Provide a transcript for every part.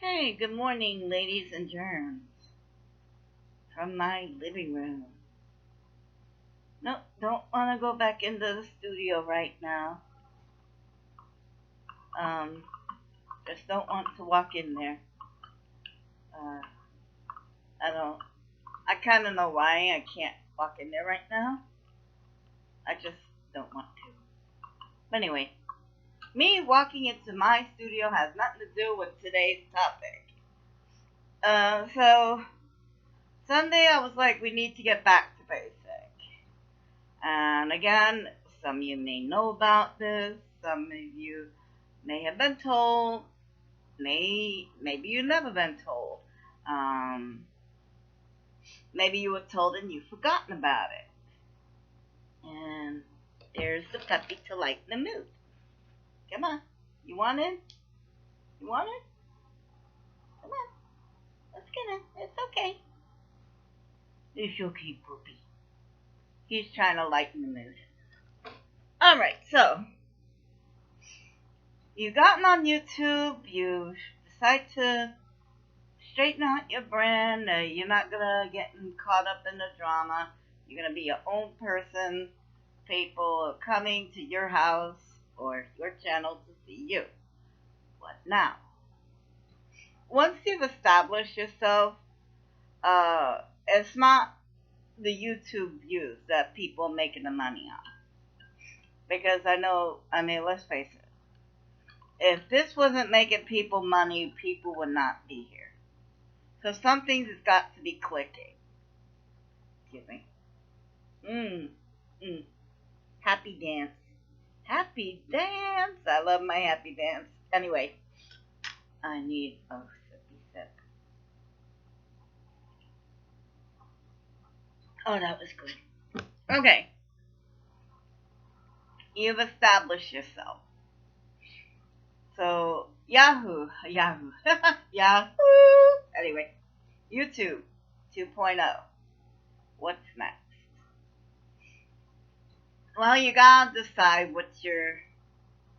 Okay, good morning, ladies and germs, from my living room. No, don't want to go back into the studio right now. Um, just don't want to walk in there. Uh, I don't. I kind of know why I can't walk in there right now. I just don't want to. But anyway, me walking into my studio has nothing to do with today's topic. So Sunday I was like, we need to get back to basic. And again, some of you may know about this. Some of you may have been told. Maybe you've never been told. Um, Maybe you were told and you've forgotten about it. And there's the puppy to lighten the mood. Come on. You want it? You want it? Come on. Let's get it. It's okay. It's okay, puppy. He's trying to lighten the mood. Alright, so you've gotten on YouTube, you decide to straighten out your brand. You're not gonna get caught up in the drama. You're gonna be your own person. People are coming to your house or your channel to see you. What now? Once you've established yourself, it's not the YouTube views that people are making the money on. Because let's face it. If this wasn't making people money, people would not be here. So something's got to be clicking. Excuse me. Happy dance. Happy dance. I love my happy dance. Anyway, I need a sippy sip. Oh, that was good. Okay. You've established yourself. So, Yahoo. Yahoo. Anyway, YouTube 2.0. What's next? Well, you gotta decide what your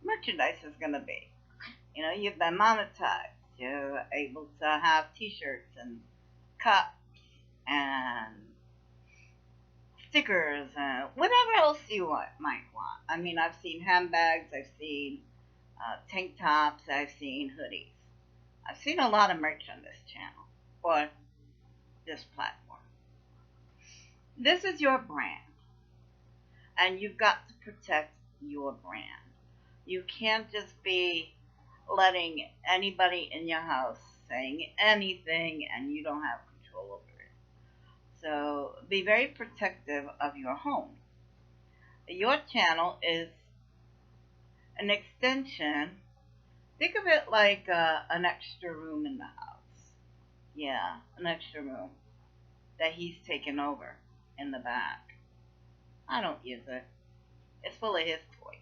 merchandise is gonna be. You know, you've been monetized. You're able to have t-shirts and cups and stickers and whatever else you might want. I mean, I've seen handbags, I've seen tank tops, I've seen hoodies. I've seen a lot of merch on this channel or this platform. This is your brand, and you've got to protect your brand. You can't just be letting anybody in your house saying anything and you don't have control over it. So be very protective of your home. Your channel is an extension. Think of it like an extra room in the house. Yeah, an extra room that he's taken over in the back. I don't use it. It's full of his toys.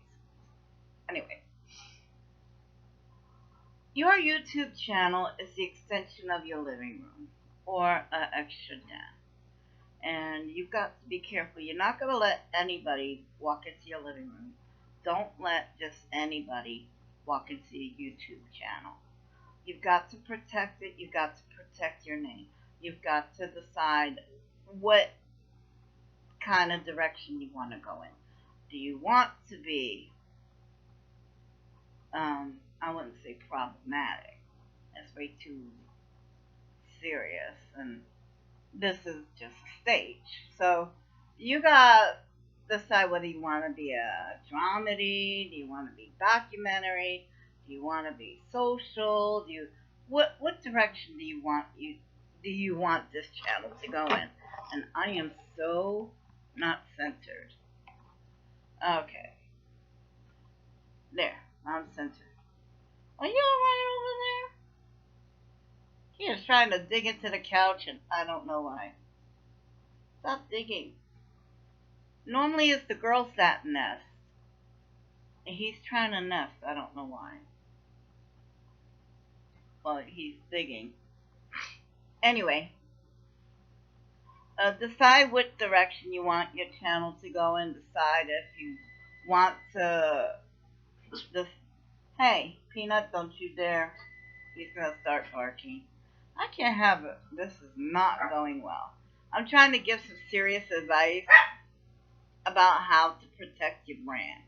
Anyway. Your YouTube channel is the extension of your living room or an extra den. And you've got to be careful. You're not going to let anybody walk into your living room. Don't let just anybody walk into your YouTube channel. You've got to protect it. You've got to protect your name. You've got to decide what kind of direction you want to go in. Do you want to be I wouldn't say problematic. That's way too serious, and this is just a stage. So you gotta decide whether you want to be a dramedy, do you want to be documentary, do you want to be social, what direction do you want this channel to go in? And I am so not centered. Okay, there, I'm centered. Are you alright over there? He is trying to dig into the couch and I don't know why. Stop digging. Normally it's the girls that nest. And he's trying to nest. I don't know why. Well, he's digging. Anyway. Decide what direction you want your channel to go in. Decide if you want to... Hey, Peanut, don't you dare He's gonna start barking. I can't have it. This is not going well. I'm trying to give some serious advice about how to protect your brand.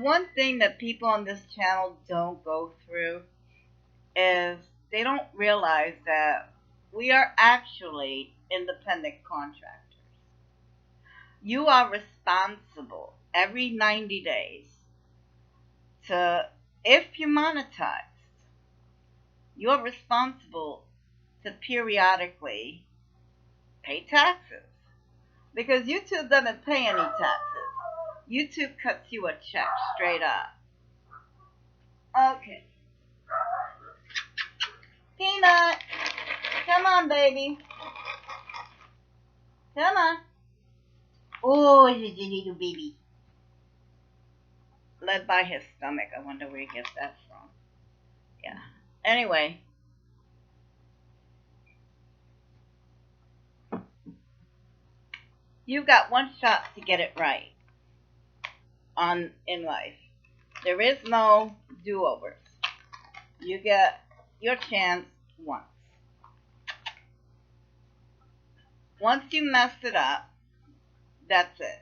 One thing that people on this channel don't go through is they don't realize that we are actually independent contractors. You are responsible every 90 days to, if you monetize, you're responsible to periodically pay taxes. Because YouTube doesn't pay any taxes. YouTube cuts you a check straight up. Okay. Peanut, come on, baby. Come on. Oh, he's a little baby. Led by his stomach. I wonder where he gets that from. Yeah. Anyway. You've got one shot to get it right in life. There is no do-overs. You get your chance once. Once you mess it up, that's it.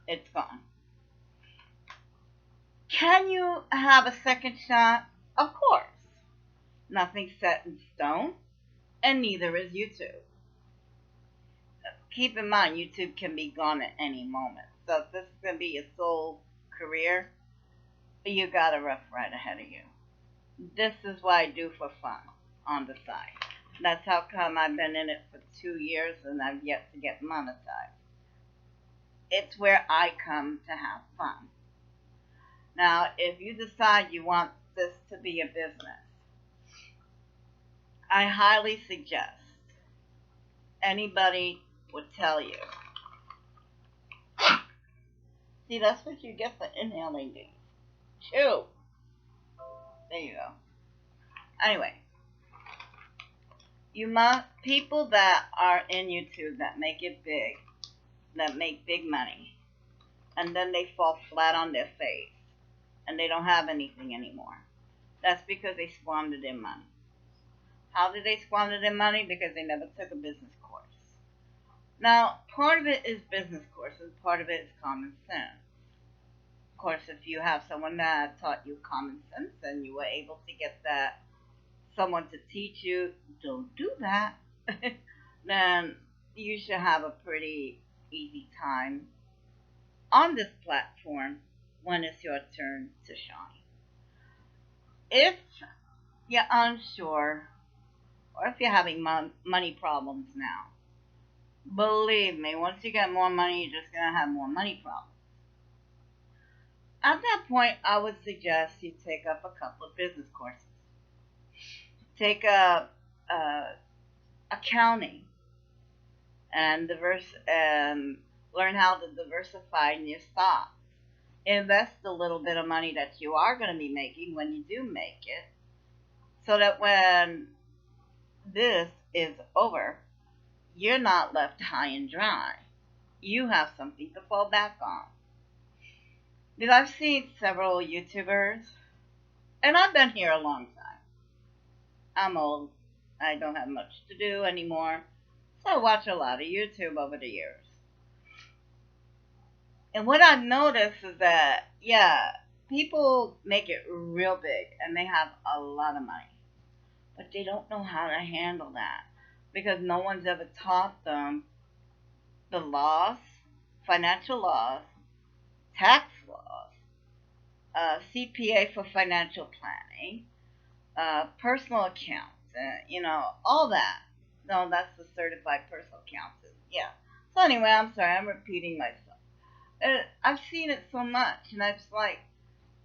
It's gone. Can you have a second shot? Of course. Nothing's set in stone, and neither is YouTube. Keep in mind, YouTube can be gone at any moment. So if this is going to be your sole career, you got a rough ride ahead of you. This is what I do for fun on the side. That's how come I've been in it for 2 years and I've yet to get monetized. It's where I come to have fun. Now, if you decide you want this to be a business, I highly suggest anybody would tell you. See, that's what you get for inhaling these. Chew. There you go. Anyway, people that are in YouTube that make it big, that make big money, and then they fall flat on their face, and they don't have anything anymore. That's because they squandered their money. How did they squander their money? Because they never took a business course. Now, part of it is business courses, part of it is common sense. Of course, if you have someone that taught you common sense and you were able to get that someone to teach you, don't do that, then you should have a pretty easy time on this platform when it's your turn to shine. If you're unsure, or if you're having money problems now, believe me, once you get more money, you're just going to have more money problems. At that point, I would suggest you take up a couple of business courses. Take up accounting and learn how to diversify in your stocks. Invest a little bit of money that you are going to be making when you do make it, so that when this is over, you're not left high and dry. You have something to fall back on. Because I've seen several YouTubers, and I've been here a long time. I'm old. I don't have much to do anymore, so I watch a lot of YouTube over the years. And what I've noticed is that, yeah, people make it real big, and they have a lot of money. But they don't know how to handle that, because no one's ever taught them the laws, financial laws, tax laws, CPA for financial planning, personal accounts, all that. No, that's the certified personal accountant. Yeah. So anyway, I'm sorry, I'm repeating myself. I've seen it so much, and I was like,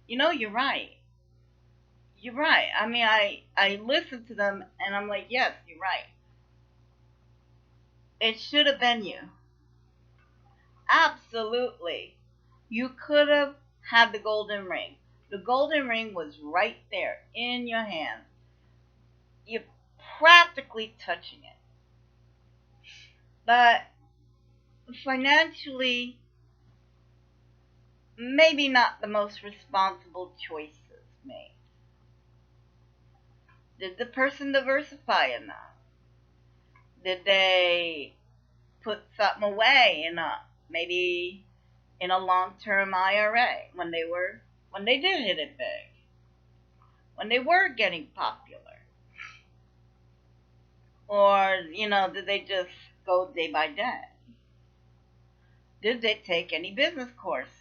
you're right. You're right. I mean, I listen to them, and I'm like, yes, you're right. It should have been you. Absolutely. You could have had the golden ring. The golden ring was right there in your hand. You're practically touching it. But financially, maybe not the most responsible choices made. Did the person diversify enough? Did they put something away in a maybe in a long-term IRA when they did hit it big, when they were getting popular? Or, did they just go day by day? Did they take any business courses?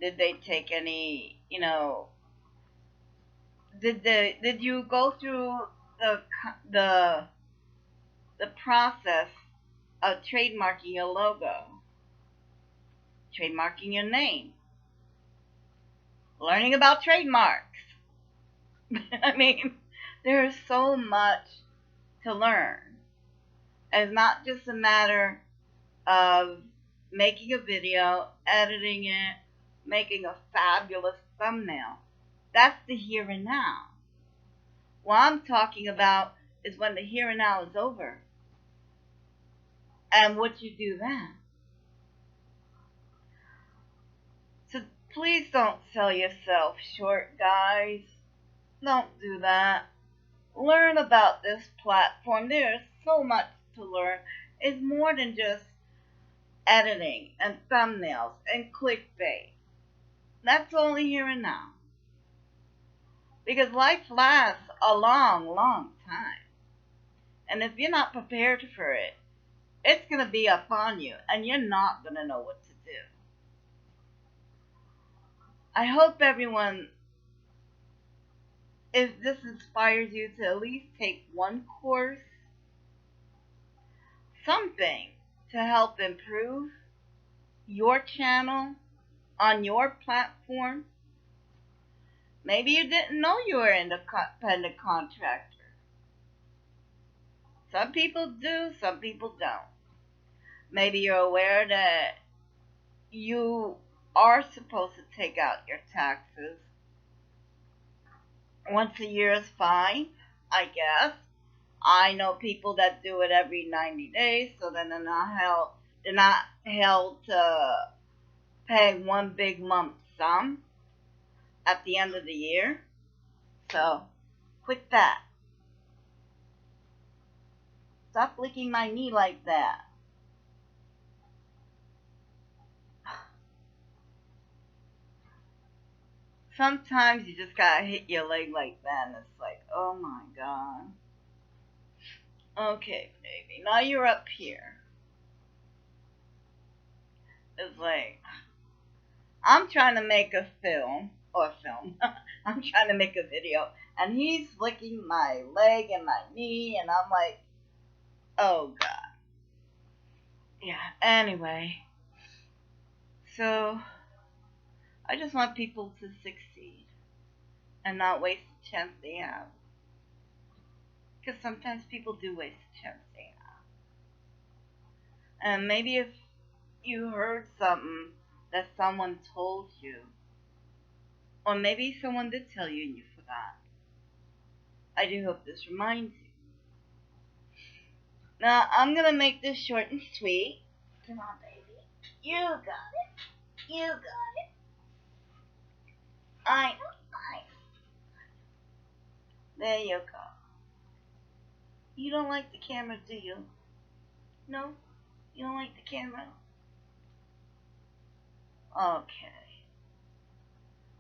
Did they take any, did you go through the the the process of trademarking your logo, trademarking your name, learning about trademarks? I mean, there's so much to learn. It's not just a matter of making a video, editing it, making a fabulous thumbnail. That's the here and now. What I'm talking about is when the here and now is over and what you do then. So please don't sell yourself short, guys. Don't do that. Learn about this platform. There's so much to learn. It's more than just editing and thumbnails and clickbait. That's only here and now. Because life lasts a long, long time. And if you're not prepared for it, it's going to be upon you and you're not going to know what to do. I hope everyone, if this inspires you to at least take one course, something to help improve your channel on your platform. Maybe you didn't know you were an independent contractor. Some people do, some people don't. Maybe you're aware that you are supposed to take out your taxes. Once a year is fine, I guess. I know people that do it every 90 days, so then they're not held to pay one big lump sum at the end of the year. So, quit that. Stop licking my knee like that. Sometimes you just gotta hit your leg like that, and it's like, oh my god. Okay, baby, now you're up here. It's like, I'm trying to make a film. I'm trying to make a video, and he's licking my leg and my knee, and I'm like, oh god. Yeah, anyway. So, I just want people to succeed and not waste the chance they have. Because sometimes people do waste the chance they have. And maybe if you heard something that someone told you, or maybe someone did tell you and you forgot, I do hope this reminds you. Now, I'm going to make this short and sweet. Come on, baby. You got it. You got it. I know. There you go. You don't like the camera, do you? No? You don't like the camera? Okay.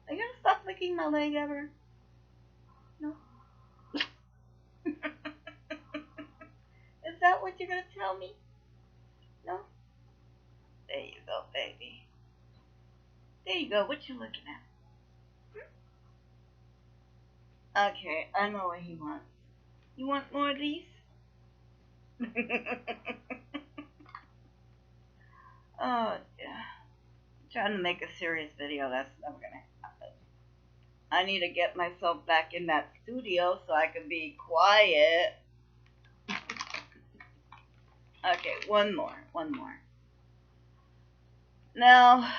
Are you gonna stop licking my leg ever? No? Is that what you're gonna tell me? No? There you go, baby. There you go. What you looking at? Okay, I know what he wants. You want more of these? Oh, yeah. I'm trying to make a serious video. That's never gonna happen. I need to get myself back in that studio so I can be quiet. Okay, one more. Now,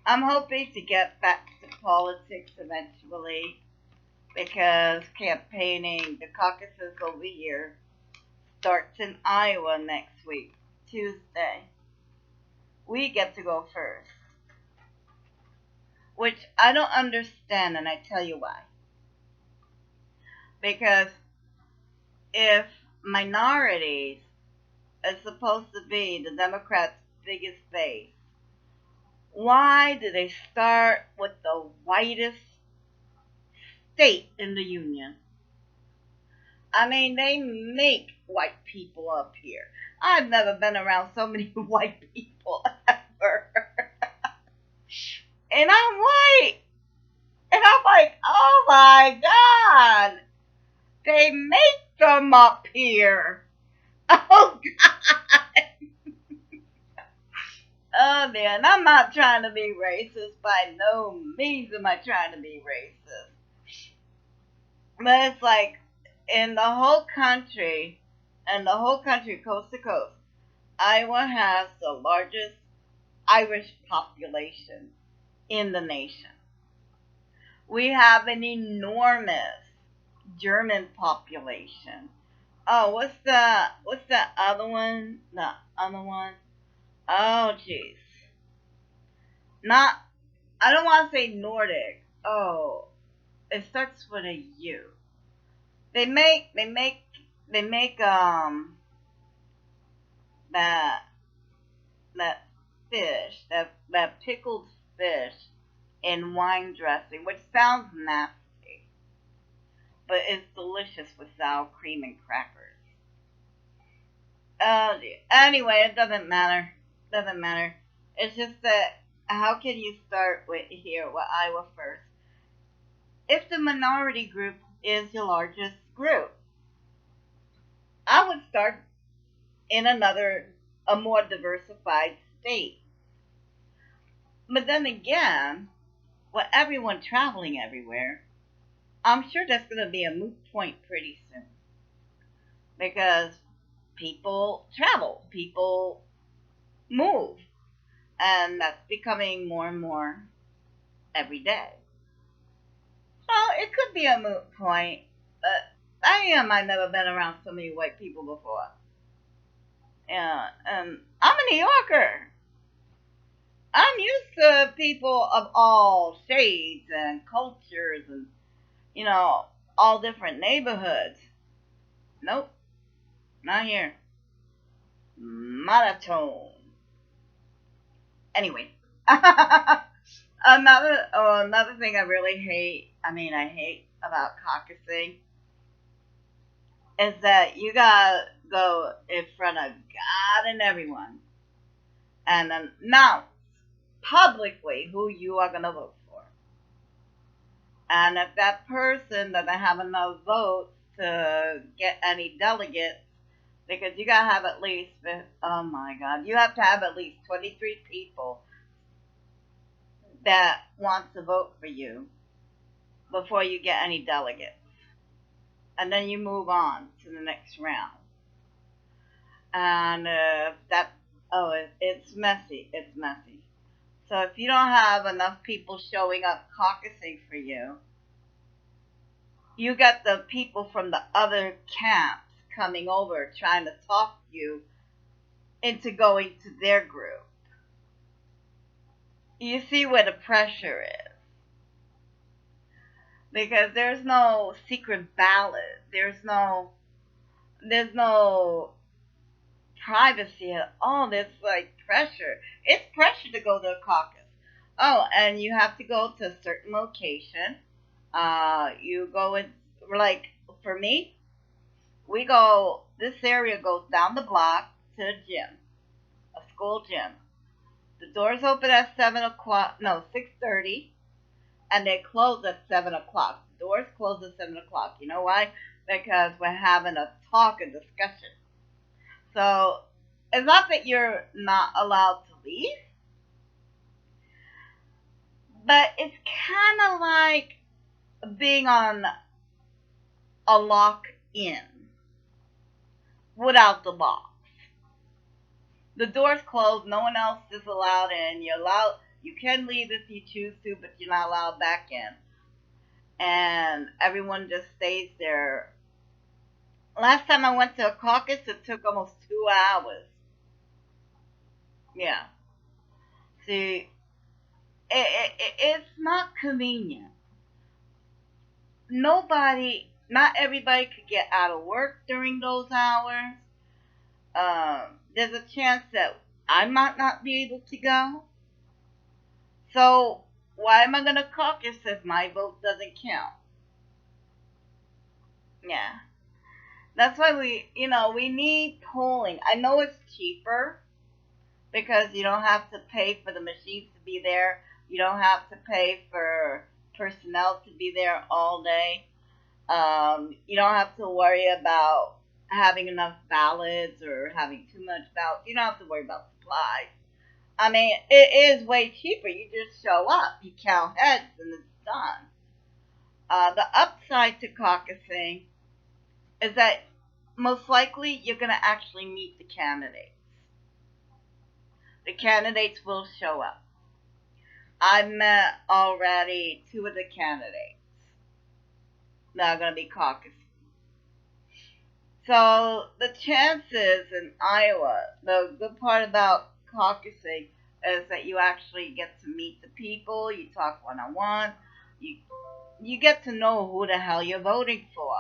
I'm hoping to get back to politics eventually because campaigning, the caucuses over here, starts in Iowa next week, Tuesday. We get to go first, which I don't understand, and I tell you why. Because if minorities is supposed to be the Democrats' biggest base, why do they start with the whitest state in the union? I mean, they make white people up here. I've never been around so many white people ever. And I'm white. And I'm like, oh my God. They make them up here. Oh God. Oh man, I'm not trying to be racist. By no means am I trying to be racist. But it's like in the whole country, coast to coast, Iowa has the largest Irish population in the nation. We have an enormous German population. Oh, what's the other one? The other one? Oh, jeez. Not. I don't want to say Nordic. Oh, it starts with a U. They make. They make. They make that that fish, that pickled fish in wine dressing, which sounds nasty, but it's delicious with sour cream and crackers. Anyway, it doesn't matter. Doesn't matter. It's just that how can you start with here with Iowa first? If the minority group is the largest group, I would start in a more diversified state. But then again, with everyone traveling everywhere, I'm sure that's going to be a moot point pretty soon because people travel, people move, and that's becoming more and more every day. Well, it could be a moot point, but I've never been around so many white people before. Yeah, and I'm a New Yorker. I'm used to people of all shades and cultures and, you know, all different neighborhoods. Nope, not here. Monotone. Anyway, another thing I really hate. I mean, I hate about caucusing is that you gotta go in front of God and everyone and announce publicly who you are gonna vote for. And if that person doesn't have enough votes to get any delegates, because you gotta have at least, oh my God, you have to have at least 23 people that wants to vote for you before you get any delegates. And then you move on to the next round. And it's messy. It's messy. So if you don't have enough people showing up caucusing for you, you got the people from the other camps coming over trying to talk you into going to their group. You see where the pressure is. Because there's no secret ballot. There's no privacy at all. There's like pressure. It's pressure to go to a caucus. Oh, and you have to go to a certain location. You go in, like, for me, this area goes down the block to a gym, a school gym. The doors open at 7 o'clock, no, 6:30, and they close at 7 o'clock. The doors close at 7 o'clock. You know why? Because we're having a talk and discussion. So it's not that you're not allowed to leave, but it's kind of like being on a lock in without the lock. The doors closed, no one else is allowed in. You can leave if you choose to, but you're not allowed back in. And everyone just stays there. Last time I went to a caucus, it took almost 2 hours. Yeah. See, it's not convenient. Nobody not everybody could get out of work during those hours. There's a chance that I might not be able to go. So why am I going to caucus if my vote doesn't count? Yeah. That's why we need polling. I know it's cheaper because you don't have to pay for the machines to be there. You don't have to pay for personnel to be there all day. You don't have to worry about having enough ballots or having too much ballots. You don't have to worry about supplies. I mean, it is way cheaper. You just show up, you count heads, and it's done. The upside to caucusing is that most likely you're going to actually meet the candidates. The candidates will show up. I've met already two of the candidates that are going to be caucusing. So the chances in Iowa, the good part about caucusing is that you actually get to meet the people, you talk one-on-one, you get to know who the hell you're voting for.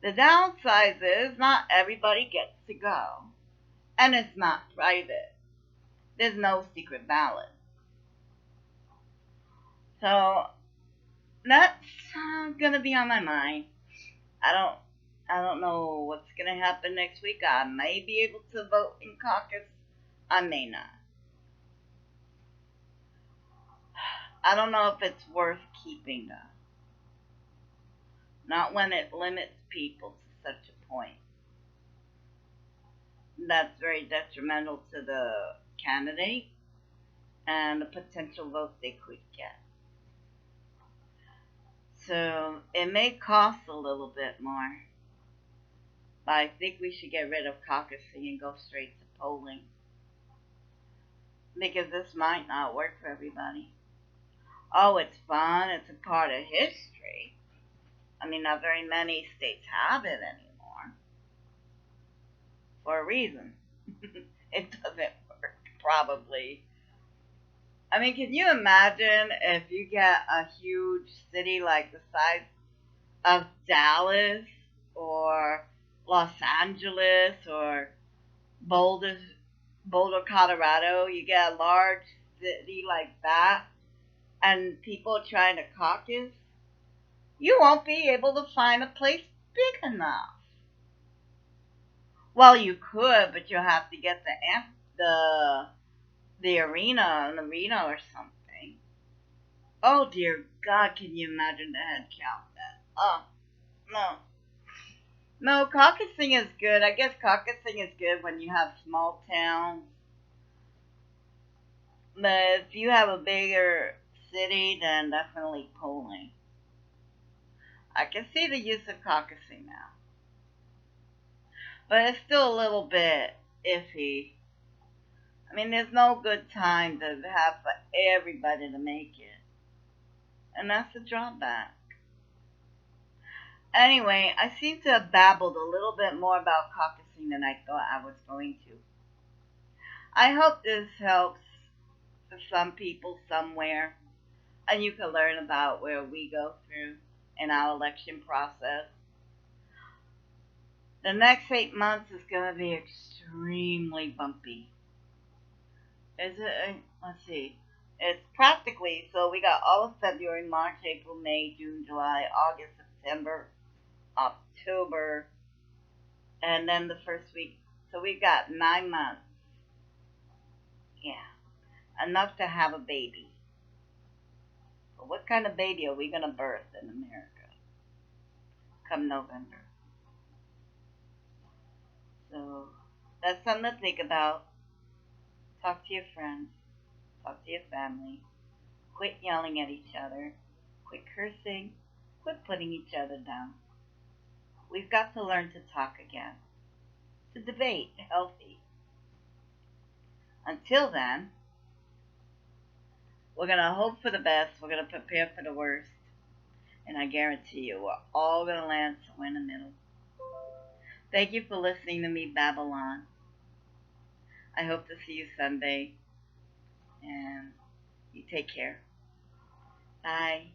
The downside is not everybody gets to go. And it's not private. There's no secret ballot. So that's gonna be on my mind. I don't know what's gonna happen next week. I may be able to vote in caucus. I may not. I don't know if it's worth keeping though. Not when it limits people to such a point. That's very detrimental to the candidate and the potential votes they could get. So it may cost a little bit more. But I think we should get rid of caucusing and go straight to polling. Because this might not work for everybody. Oh, it's fun. It's a part of history. I mean, not very many states have it anymore. For a reason. It doesn't work, probably. I mean, can you imagine if you get a huge city like the size of Dallas or Los Angeles or Boulder, Colorado? You get a large city like that and people trying to caucus, you won't be able to find a place big enough. Well, you could, but you'll have to get the arena, an arena or something. Oh dear God, can you imagine the head count then? Oh, no. No, caucusing is good. I guess caucusing is good when you have small towns. But if you have a bigger city, then definitely polling. I can see the use of caucusing now. But it's still a little bit iffy. I mean, there's no good time to have for everybody to make it. And that's the drawback. Anyway, I seem to have babbled a little bit more about caucusing than I thought I was going to. I hope this helps for some people somewhere, and you can learn about where we go through in our election process. The next 8 months is going to be extremely bumpy. Is it? Let's see. It's practically, so we got all of February, March, April, May, June, July, August, September, October, and then the first week. So we've got 9 months. Yeah. Enough to have a baby. But what kind of baby are we going to birth in America come November? So that's something to think about. Talk to your friends. Talk to your family. Quit yelling at each other. Quit cursing. Quit putting each other down. We've got to learn to talk again. To debate healthy. Until then, we're going to hope for the best. We're going to prepare for the worst. And I guarantee you, we're all going to land somewhere in the middle. Thank you for listening to me, Babylon. I hope to see you Sunday. And you take care. Bye.